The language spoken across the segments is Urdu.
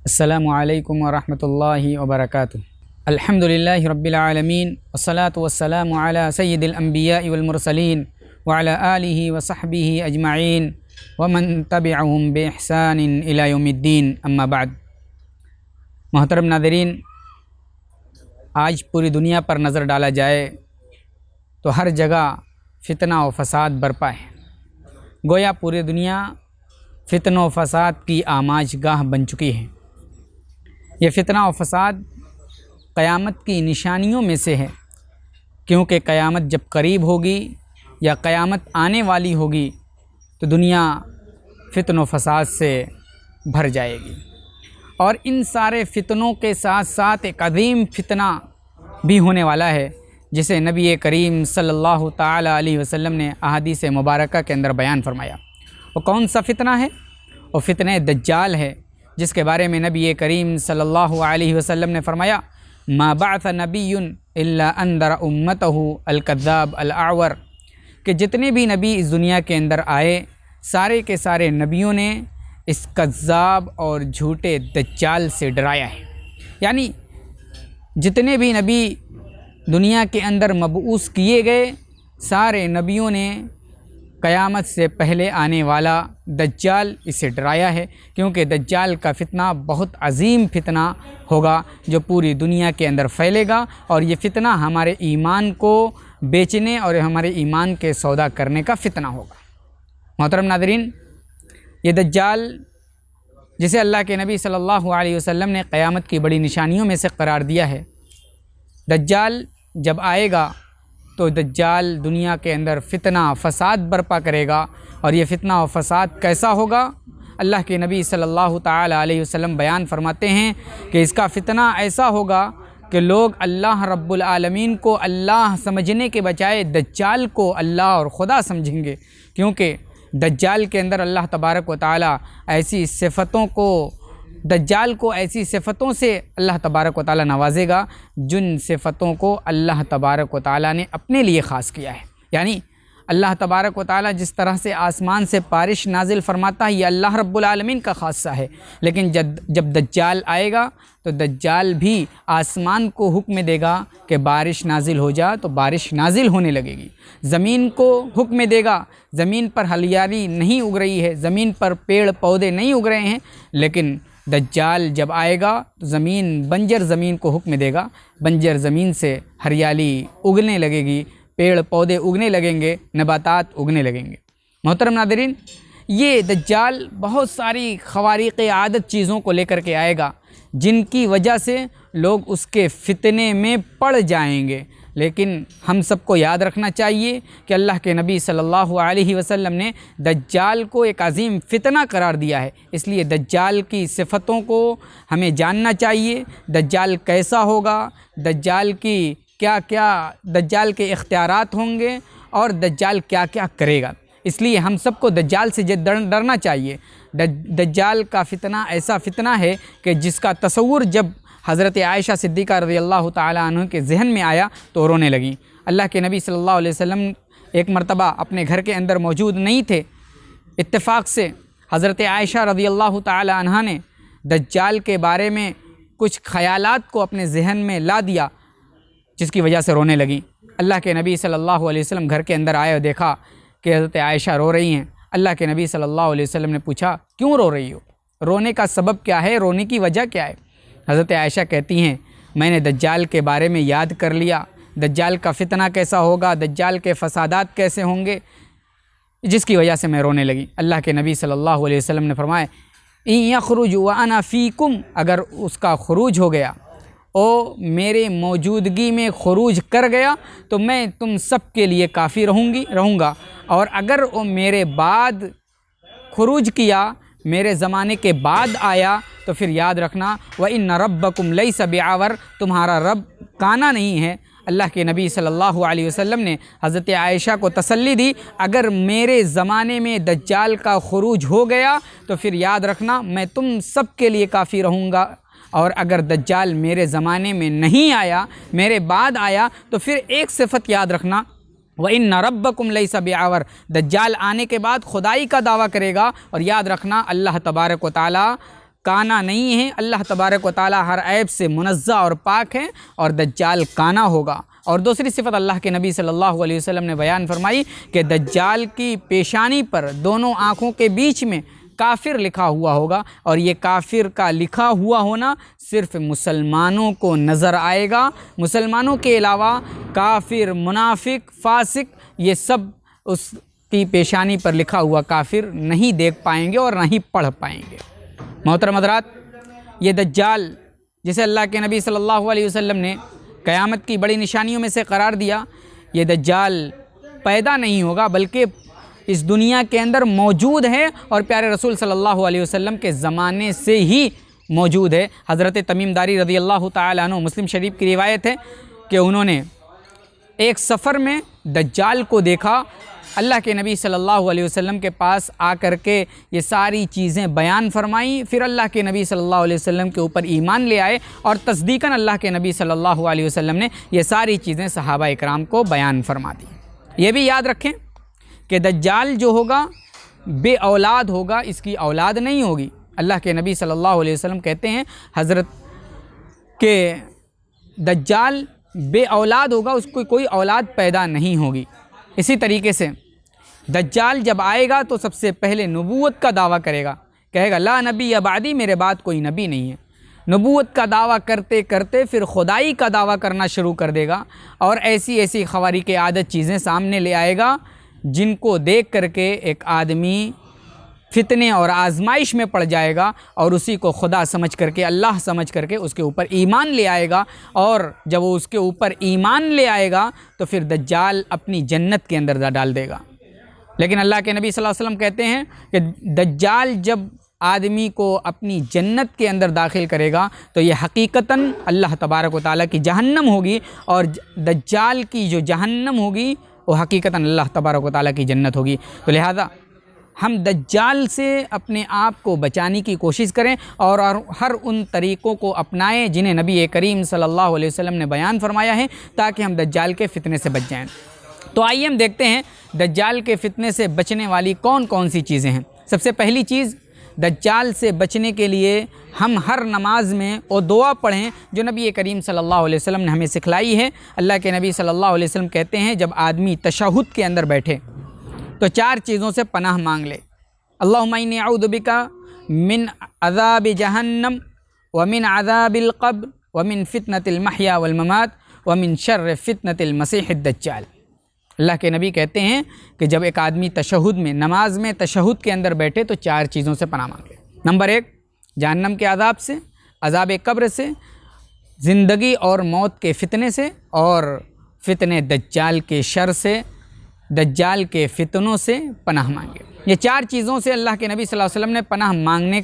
السلام علیکم ورحمۃ اللہ وبرکاتہ۔ الحمدللہ رب العالمین والصلاة والسلام علی سید الانبیاء والمرسلین وعلی آلہ وصحبہ اجمعین ومن تبعہم باحسان الی یوم الدین، اما بعد۔ محترم ناظرین، آج پوری دنیا پر نظر ڈالا جائے تو ہر جگہ فتنہ و فساد برپا ہے۔ گویا پوری دنیا فتنہ و فساد کی آماج گاہ بن چکی ہے۔ یہ فتنہ و فساد قیامت کی نشانیوں میں سے ہے، کیونکہ قیامت جب قریب ہوگی یا قیامت آنے والی ہوگی تو دنیا فتن و فساد سے بھر جائے گی، اور ان سارے فتنوں کے ساتھ ساتھ ایک عظیم فتنہ بھی ہونے والا ہے جسے نبی کریم صلی اللہ تعالی علیہ وسلم نے احادیث مبارکہ کے اندر بیان فرمایا۔ وہ کون سا فتنہ ہے؟ وہ فتنہ دجال ہے، جس کے بارے میں نبی کریم صلی اللہ علیہ وسلم نے فرمایا، ما بعث نبی الا انذر امتہ الکذاب الاعور، کہ جتنے بھی نبی اس دنیا کے اندر آئے سارے کے سارے نبیوں نے اس کذاب اور جھوٹے دجال سے ڈرایا ہے۔ یعنی جتنے بھی نبی دنیا کے اندر مبعوث کیے گئے سارے نبیوں نے قیامت سے پہلے آنے والا دجال اسے ڈرایا ہے، کیونکہ دجال کا فتنہ بہت عظیم فتنہ ہوگا جو پوری دنیا کے اندر پھیلے گا، اور یہ فتنہ ہمارے ایمان کو بیچنے اور ہمارے ایمان کے سودا کرنے کا فتنہ ہوگا۔ محترم ناظرین، یہ دجال جسے اللہ کے نبی صلی اللہ علیہ وسلم نے قیامت کی بڑی نشانیوں میں سے قرار دیا ہے، دجال جب آئے گا تو دجال دنیا کے اندر فتنہ فساد برپا کرے گا، اور یہ فتنہ و فساد کیسا ہوگا؟ اللہ کے نبی صلی اللہ تعالی علیہ وسلم بیان فرماتے ہیں کہ اس کا فتنہ ایسا ہوگا کہ لوگ اللہ رب العالمین کو اللہ سمجھنے کے بجائے دجال کو اللہ اور خدا سمجھیں گے، کیونکہ دجال کے اندر اللہ تبارک و تعالی دجال کو ایسی صفتوں سے اللہ تبارک و تعالی نوازے گا جن صفتوں کو اللہ تبارک و تعالی نے اپنے لیے خاص کیا ہے۔ یعنی اللہ تبارک و تعالی جس طرح سے آسمان سے بارش نازل فرماتا ہے، یہ اللہ رب العالمین کا خاصہ ہے، لیکن جب دجال آئے گا تو دجال بھی آسمان کو حکم دے گا کہ بارش نازل ہو جا تو بارش نازل ہونے لگے گی، زمین کو حکم دے گا، زمین پر ہریالی نہیں اگ رہی ہے، زمین پر پیڑ پودے نہیں اگ رہے ہیں، لیکن دجال جب آئے گا تو بنجر زمین کو حکم دے گا، بنجر زمین سے ہریالی اگنے لگے گی، پیڑ پودے اگنے لگیں گے، نباتات اگنے لگیں گے۔ محترم ناظرین، یہ دجال بہت ساری خوارق عادت چیزوں کو لے کر کے آئے گا جن کی وجہ سے لوگ اس کے فتنے میں پڑ جائیں گے، لیکن ہم سب کو یاد رکھنا چاہیے کہ اللہ کے نبی صلی اللہ علیہ وسلم نے دجال کو ایک عظیم فتنہ قرار دیا ہے، اس لیے دجال کی صفتوں کو ہمیں جاننا چاہیے، دجال کیسا ہوگا، دجال کے اختیارات ہوں گے، اور دجال کیا کیا کرے گا۔ اس لیے ہم سب کو دجال سے ڈرنا چاہیے۔ دجال کا فتنہ ایسا فتنہ ہے کہ جس کا تصور جب حضرت عائشہ صدیقہ رضی اللہ تعالی عنہ کے ذہن میں آیا تو رونے لگیں۔ اللہ کے نبی صلی اللہ علیہ وسلم ایک مرتبہ اپنے گھر کے اندر موجود نہیں تھے، اتفاق سے حضرت عائشہ رضی اللہ تعالی عنہ نے دجال کے بارے میں کچھ خیالات کو اپنے ذہن میں لا دیا، جس کی وجہ سے رونے لگیں۔ اللہ کے نبی صلی اللہ علیہ وسلم گھر کے اندر آئے اور دیکھا کہ حضرت عائشہ رو رہی ہیں۔ اللہ کے نبی صلی اللہ علیہ وسلم نے پوچھا، کیوں رو رہی ہو؟ رونے کا سبب کیا ہے؟ رونے کی وجہ کیا ہے؟ حضرت عائشہ کہتی ہیں، میں نے دجال کے بارے میں یاد کر لیا، دجال کا فتنہ کیسا ہوگا، دجال کے فسادات کیسے ہوں گے، جس کی وجہ سے میں رونے لگی۔ اللہ کے نبی صلی اللہ علیہ وسلم نے فرمایا، ان یخرج وانا فیکم، اگر اس کا خروج ہو گیا، میرے موجودگی میں خروج کر گیا تو میں تم سب کے لیے کافی رہوں گا، اور اگر وہ میرے بعد خروج کیا، میرے زمانے کے بعد آیا، تو پھر یاد رکھنا وَإِنَّ رَبَّكُمْ لَيْسَ بِعَوَرٍ، تمہارا رب کانا نہیں ہے۔ اللہ کے نبی صلی اللہ علیہ وسلم نے حضرت عائشہ کو تسلی دی، اگر میرے زمانے میں دجال کا خروج ہو گیا تو پھر یاد رکھنا میں تم سب کے لیے کافی رہوں گا، اور اگر دجال میرے زمانے میں نہیں آیا، میرے بعد آیا، تو پھر ایک صفت یاد رکھنا، وَإِنَّ رَبَّكُمْ لَيْسَ بِعَوَرٍ، دجال آنے کے بعد خدائی کا دعویٰ کرے گا، اور یاد رکھنا اللہ تبارک و تعالی کانا نہیں ہے، اللہ تبارک و تعالی ہر عیب سے منزہ اور پاک ہے، اور دجال کانا ہوگا۔ اور دوسری صفت اللہ کے نبی صلی اللہ علیہ وسلم نے بیان فرمائی کہ دجال کی پیشانی پر دونوں آنکھوں کے بیچ میں کافر لکھا ہوا ہوگا، اور یہ کافر کا لکھا ہوا ہونا صرف مسلمانوں کو نظر آئے گا، مسلمانوں کے علاوہ کافر، منافق، فاسق یہ سب اس کی پیشانی پر لکھا ہوا کافر نہیں دیکھ پائیں گے اور نہ ہی پڑھ پائیں گے۔ محترم حضرات، یہ دجال جسے اللہ کے نبی صلی اللہ علیہ وسلم نے قیامت کی بڑی نشانیوں میں سے قرار دیا، یہ دجال پیدا نہیں ہوگا بلکہ اس دنیا کے اندر موجود ہے، اور پیارے رسول صلی اللہ علیہ وسلم کے زمانے سے ہی موجود ہے۔ حضرت تمیم داری رضی اللہ تعالیٰ عنہ، مسلم شریف کی روایت ہے کہ انہوں نے ایک سفر میں دجال کو دیکھا، اللہ کے نبی صلی اللہ علیہ وسلم کے پاس آ کر کے یہ ساری چیزیں بیان فرمائیں، پھر اللہ کے نبی صلی اللہ علیہ وسلم کے اوپر ایمان لے آئے، اور تصدیقاً اللہ کے نبی صلی اللہ علیہ وسلم نے یہ ساری چیزیں صحابہ اکرام کو بیان فرما دی۔ یہ بھی یاد رکھیں کہ دجال جو ہوگا بے اولاد ہوگا، اس کی اولاد نہیں ہوگی۔ اللہ کے نبی صلی اللہ علیہ وسلم کہتے ہیں حضرت کہ دجال بے اولاد ہوگا، اس کو کوئی اولاد پیدا نہیں ہوگی۔ اسی طریقے سے دجال جب آئے گا تو سب سے پہلے نبوت کا دعویٰ کرے گا، کہے گا لا نبی بعدی، میرے بعد کوئی نبی نہیں ہے۔ نبوت کا دعویٰ کرتے کرتے پھر خدائی کا دعویٰ کرنا شروع کر دے گا، اور ایسی ایسی خوارق عادت چیزیں سامنے لے آئے گا جن کو دیکھ کر کے ایک آدمی فتنے اور آزمائش میں پڑ جائے گا، اور اسی کو خدا سمجھ کر کے، اللہ سمجھ کر کے اس کے اوپر ایمان لے آئے گا، اور جب وہ اس کے اوپر ایمان لے آئے گا تو پھر دجال اپنی جنت کے اندر ڈال دے گا۔ لیکن اللہ کے نبی صلی اللہ علیہ وسلم کہتے ہیں کہ دجال جب آدمی کو اپنی جنت کے اندر داخل کرے گا تو یہ حقیقتاً اللہ تبارک و تعالیٰ کی جہنم ہوگی، اور دجال کی جو جہنم ہوگی وہ حقیقتاً اللہ تبارک و تعالیٰ کی جنت ہوگی۔ تو لہذا ہم دجال سے اپنے آپ کو بچانے کی کوشش کریں، اور ہر ان طریقوں کو اپنائیں جنہیں نبی کریم صلی اللہ علیہ وسلم نے بیان فرمایا ہے، تاکہ ہم دجال کے فتنے سے بچ جائیں۔ تو آئیے ہم دیکھتے ہیں دجال کے فتنے سے بچنے والی کون کون سی چیزیں ہیں۔ سب سے پہلی چیز، دجال سے بچنے کے لیے ہم ہر نماز میں وہ دعا پڑھیں جو نبی کریم صلی اللہ علیہ وسلم نے ہمیں سکھلائی ہے۔ اللہ کے نبی صلی اللہ علیہ وسلم کہتے ہیں جب آدمی تشہد کے اندر بیٹھے تو چار چیزوں سے پناہ مانگ لے۔ اللہم انی اعوذ بک من عذاب جہنم، ومن عذاب القبر، ومن فتنة المحیا والممات، ومن شر فتنة المسیح الدجال۔ اللہ کے نبی کہتے ہیں کہ جب ایک آدمی تشہد میں، نماز میں تشہد کے اندر بیٹھے تو چار چیزوں سے پناہ مانگ لے۔ نمبر ایک، جہنم کے عذاب سے، عذاب قبر سے، زندگی اور موت کے فتنے سے، اور فتنے دجال کے شر سے، دجال کے فتنوں سے پناہ مانگے۔ یہ چار چیزوں سے اللہ کے نبی صلی اللہ علیہ وسلم نے پناہ مانگنے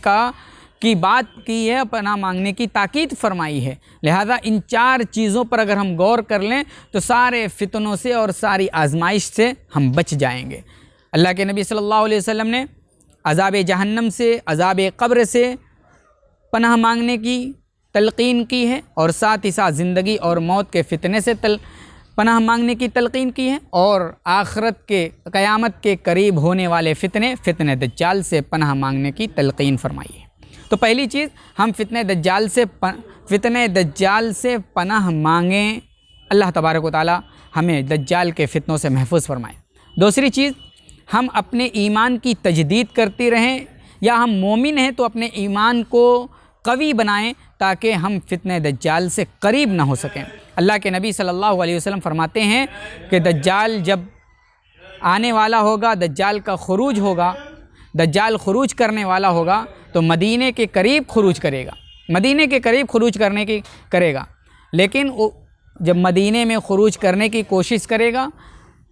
کی بات کی ہے، پناہ مانگنے کی تاکید فرمائی ہے۔ لہذا ان چار چیزوں پر اگر ہم غور کر لیں تو سارے فتنوں سے اور ساری آزمائش سے ہم بچ جائیں گے۔ اللہ کے نبی صلی اللہ علیہ وسلم نے عذاب جہنم سے، عذاب قبر سے پناہ مانگنے کی تلقین کی ہے، اور ساتھ ہی ساتھ زندگی اور موت کے فتنے سے پناہ مانگنے کی تلقین کی ہے، اور آخرت کے، قیامت کے قریب ہونے والے فتنے دجال سے پناہ مانگنے کی تلقین فرمائی ہے۔ تو پہلی چیز، ہم فتنے دجال سے پناہ مانگیں، اللہ تبارک و تعالی ہمیں دجال کے فتنوں سے محفوظ فرمائے۔ دوسری چیز، ہم اپنے ایمان کی تجدید کرتی رہیں، یا ہم مومن ہیں تو اپنے ایمان کو قوی بنائیں تاکہ ہم فتنہ دجال سے قریب نہ ہو سکیں۔ اللہ کے نبی صلی اللہ علیہ وسلم فرماتے ہیں کہ دجال جب آنے والا ہوگا، دجال کا خروج ہوگا، دجال خروج کرنے والا ہوگا تو مدینے کے قریب خروج کرے گا، مدینے کے قریب خروج کرے گا، لیکن جب مدینے میں خروج کرنے کی کوشش کرے گا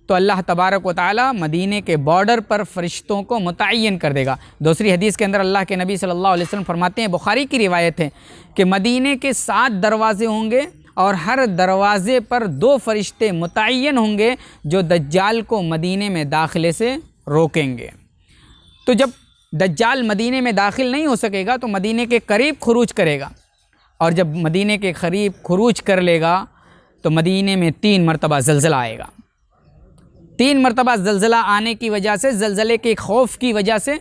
تو اللہ تبارک و تعالی مدینے کے بارڈر پر فرشتوں کو متعین کر دے گا۔ دوسری حدیث کے اندر اللہ کے نبی صلی اللہ علیہ وسلم فرماتے ہیں، بخاری کی روایت ہے کہ مدینے کے 7 دروازے ہوں گے، اور ہر دروازے پر 2 فرشتے متعین ہوں گے جو دجال کو مدینے میں داخلے سے روکیں گے۔ تو جب دجال مدینے میں داخل نہیں ہو سکے گا تو مدینے کے قریب خروج کرے گا، اور جب مدینے کے قریب خروج کر لے گا تو مدینے میں 3 مرتبہ زلزلہ آئے گا۔ 3 مرتبہ زلزلہ آنے کی وجہ سے، زلزلے کے خوف کی وجہ سے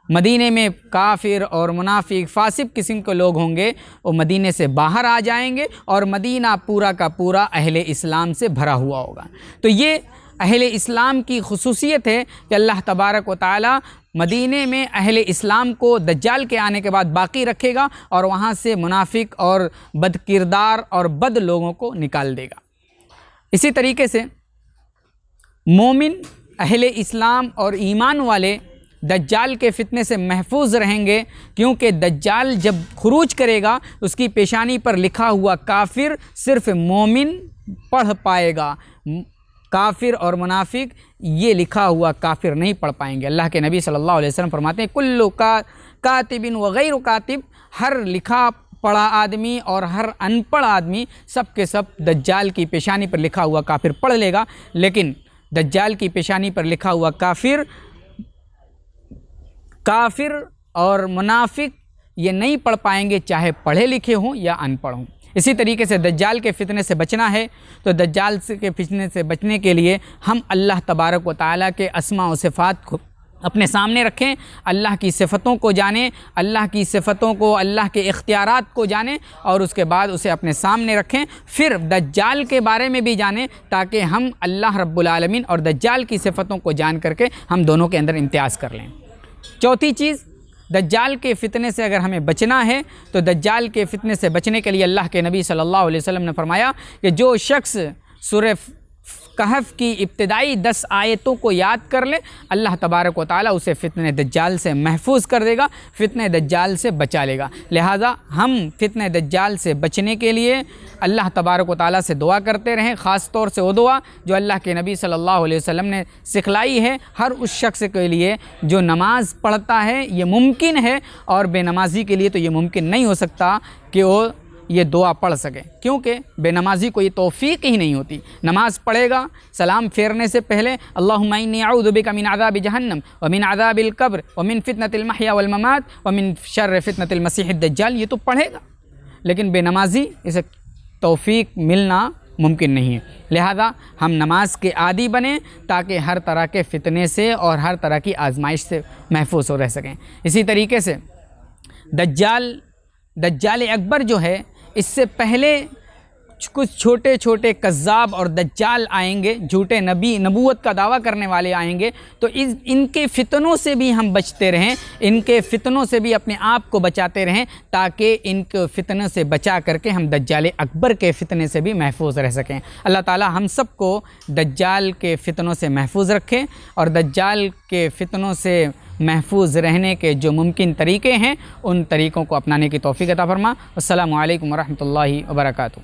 مدینے میں کافر اور منافق فاسق قسم کے لوگ ہوں گے، وہ مدینے سے باہر آ جائیں گے اور مدینہ پورا کا پورا اہل اسلام سے بھرا ہوا ہوگا۔ تو یہ اہل اسلام کی خصوصیت ہے کہ اللہ تبارک و تعالی مدینے میں اہل اسلام کو دجال کے آنے کے بعد باقی رکھے گا اور وہاں سے منافق اور بد کردار اور بد لوگوں کو نکال دے گا۔ اسی طریقے سے مومن اہل اسلام اور ایمان والے دجال کے فتنے سے محفوظ رہیں گے، کیونکہ دجال جب خروج کرے گا اس کی پیشانی پر لکھا ہوا کافر صرف مومن پڑھ پائے گا، کافر اور منافق یہ لکھا ہوا کافر نہیں پڑھ پائیں گے۔ اللہ کے نبی صلی اللہ علیہ وسلم فرماتے ہیں کلو کاتب وغیر کاتب، ہر لکھا پڑھا آدمی اور ہر ان پڑھ آدمی سب کے سب دجال کی پیشانی پر لکھا ہوا کافر پڑھ لے گا، لیکن دجال کی پیشانی پر لکھا ہوا کافر اور منافق یہ نہیں پڑھ پائیں گے، چاہے پڑھے لکھے ہوں یا ان پڑھ ہوں۔ اسی طریقے سے دجال کے فتنے سے بچنا ہے تو دجال کے فتنے سے بچنے کے لیے ہم اللہ تبارک و تعالیٰ کے اسماء و صفات کو اپنے سامنے رکھیں، اللہ کی صفتوں کو جانیں، اللہ کی صفتوں کو، اللہ کے اختیارات کو جانیں اور اس کے بعد اسے اپنے سامنے رکھیں، پھر دجال کے بارے میں بھی جانیں تاکہ ہم اللہ رب العالمین اور دجال کی صفتوں کو جان کر کے ہم دونوں کے اندر امتیاز کر لیں۔ چوتھی چیز، دجال کے فتنے سے اگر ہمیں بچنا ہے تو دجال کے فتنے سے بچنے کے لیے اللہ کے نبی صلی اللہ علیہ وسلم نے فرمایا کہ جو شخص سورہ کہف کی ابتدائی 10 آیتوں کو یاد کر لے، اللہ تبارک و تعالیٰ اسے فتنہ دجال سے محفوظ کر دے گا، فتنہ دجال سے بچا لے گا۔ لہٰذا ہم فتنہ دجال سے بچنے کے لیے اللہ تبارک و تعالیٰ سے دعا کرتے رہیں، خاص طور سے وہ دعا جو اللہ کے نبی صلی اللہ علیہ وسلم نے سکھلائی ہے ہر اس شخص کے لیے جو نماز پڑھتا ہے۔ یہ ممکن ہے اور بے نمازی کے لیے تو یہ ممکن نہیں ہو سکتا کہ وہ یہ دعا پڑھ سکے، کیونکہ بے نمازی کو یہ توفیق ہی نہیں ہوتی۔ نماز پڑھے گا سلام پھیرنے سے پہلے اللہم انی اعوذ بک من عذاب جہنم ومن عذاب القبر ومن فتنۃ المحیا والممات ومن شر فتنۃ المسیح الدجال، یہ تو پڑھے گا، لیکن بے نمازی اسے توفیق ملنا ممکن نہیں ہے۔ لہذا ہم نماز کے عادی بنیں تاکہ ہر طرح کے فتنے سے اور ہر طرح کی آزمائش سے محفوظ ہو رہ سکیں۔ اسی طریقے سے دجال اکبر جو ہے، اس سے پہلے کچھ چھوٹے چھوٹے کذاب اور دجال آئیں گے، جھوٹے نبوت کا دعویٰ کرنے والے آئیں گے، تو ان کے فتنوں سے بھی ہم بچتے رہیں، ان کے فتنوں سے بھی اپنے آپ کو بچاتے رہیں تاکہ ان کے فتنوں سے بچا کر کے ہم دجال اکبر کے فتنے سے بھی محفوظ رہ سکیں۔ اللہ تعالی ہم سب کو دجال کے فتنوں سے محفوظ رکھے اور دجال کے فتنوں سے محفوظ رہنے کے جو ممکن طریقے ہیں ان طریقوں کو اپنانے کی توفیق عطا فرما۔ السلام علیکم ورحمۃ اللہ وبرکاتہ۔